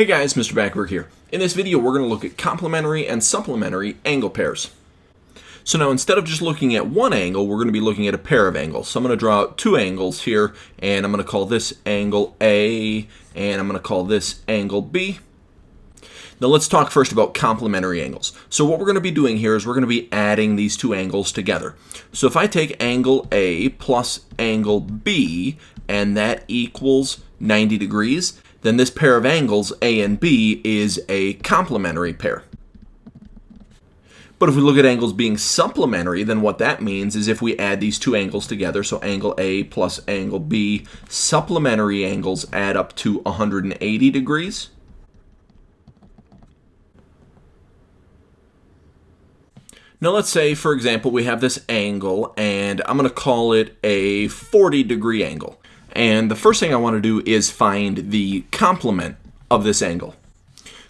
Hey guys, Mr. Backberg here. In this video, we're going to look at complementary and supplementary angle pairs. So now instead of just looking at one angle, we're going to be looking at a pair of angles. So I'm going to draw out two angles here, and I'm going to call this angle A, and I'm going to call this angle B. Now let's talk first about complementary angles. So what we're going to be doing here is we're going to be adding these two angles together. So if I take angle A plus angle B, and that equals 90 degrees, then this pair of angles, A and B, is a complementary pair. But if we look at angles being supplementary, then what that means is if we add these two angles together, so angle A plus angle B, supplementary angles add up to 180 degrees. Now let's say, for example, we have this angle, and I'm going to call it a 40-degree angle. And the first thing I want to do is find the complement of this angle.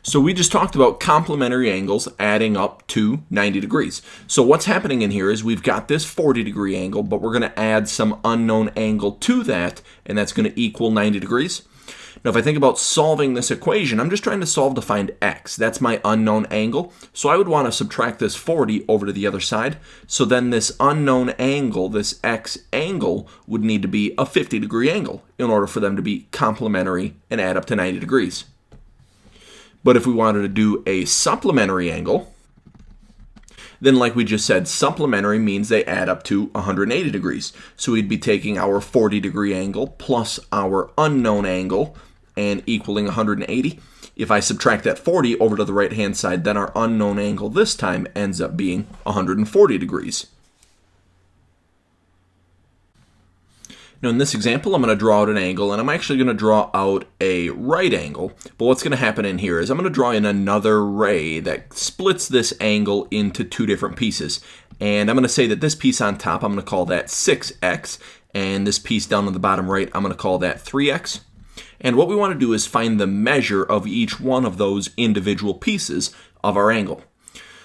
So we just talked about complementary angles adding up to 90 degrees. So what's happening in here is we've got this 40-degree angle, but we're going to add some unknown angle to that, and that's going to equal 90 degrees. Now, if I think about solving this equation, I'm just trying to solve to find x. That's my unknown angle. So I would want to subtract this 40 over to the other side. So then this unknown angle, this x angle, would need to be a 50-degree angle in order for them to be complementary and add up to 90 degrees. But if we wanted to do a supplementary angle, then like we just said, supplementary means they add up to 180 degrees. So we'd be taking our 40-degree angle plus our unknown angle and equaling 180. If I subtract that 40 over to the right-hand side, then our unknown angle this time ends up being 140 degrees. Now in this example, I'm going to draw out an angle, and I'm actually going to draw out a right angle. But what's going to happen in here is I'm going to draw in another ray that splits this angle into two different pieces. And I'm going to say that this piece on top, I'm going to call that 6x, and this piece down on the bottom right, I'm going to call that 3x. And what we want to do is find the measure of each one of those individual pieces of our angle.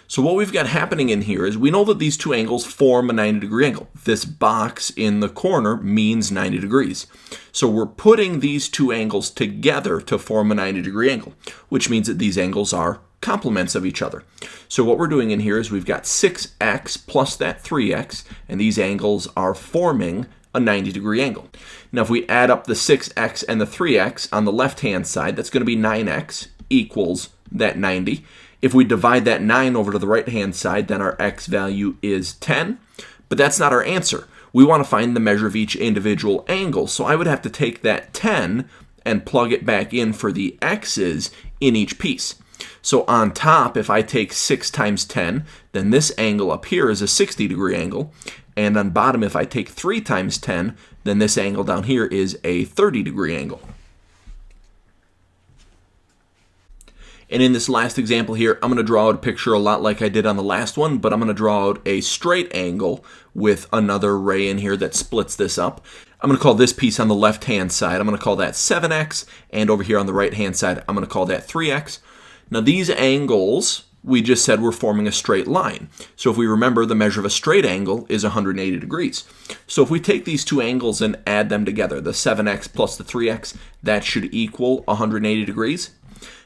So what we've got happening in here is we know that these two angles form a 90-degree angle. This box in the corner means 90 degrees. So we're putting these two angles together to form a 90-degree angle, which means that these angles are complements of each other. So what we're doing in here is we've got 6x plus that 3x, and these angles are forming a 90-degree angle. Now if we add up the 6x and the 3x on the left-hand side, that's going to be 9x equals that 90. If we divide that 9 over to the right-hand side, then our x value is 10. But that's not our answer. We want to find the measure of each individual angle. So I would have to take that 10 and plug it back in for the x's in each piece. So on top, if I take 6 times 10, then this angle up here is a 60-degree angle. And on bottom, if I take 3 times 10, then this angle down here is a 30-degree angle. And in this last example here, I'm going to draw out a picture a lot like I did on the last one, but I'm going to draw out a straight angle with another ray in here that splits this up. I'm going to call this piece on the left-hand side, I'm going to call that 7x, and over here on the right-hand side, I'm going to call that 3x. Now these angles, we just said we're forming a straight line. So if we remember, the measure of a straight angle is 180 degrees. So if we take these two angles and add them together, the 7x plus the 3x, that should equal 180 degrees.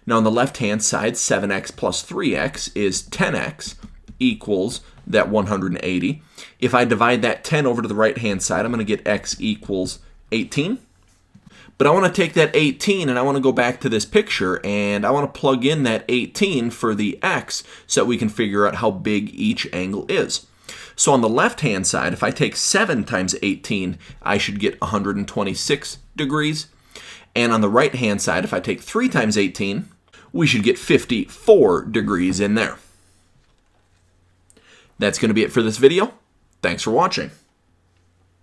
Now on the left-hand side, 7x plus 3x is 10x equals that 180. If I divide that 10 over to the right-hand side, I'm going to get x equals 18. But I want to take that 18 and I want to go back to this picture and I want to plug in that 18 for the x so that we can figure out how big each angle is. So on the left-hand side, if I take 7 times 18, I should get 126 degrees. And on the right-hand side, if I take 3 times 18, we should get 54 degrees in there. That's going to be it for this video. Thanks for watching.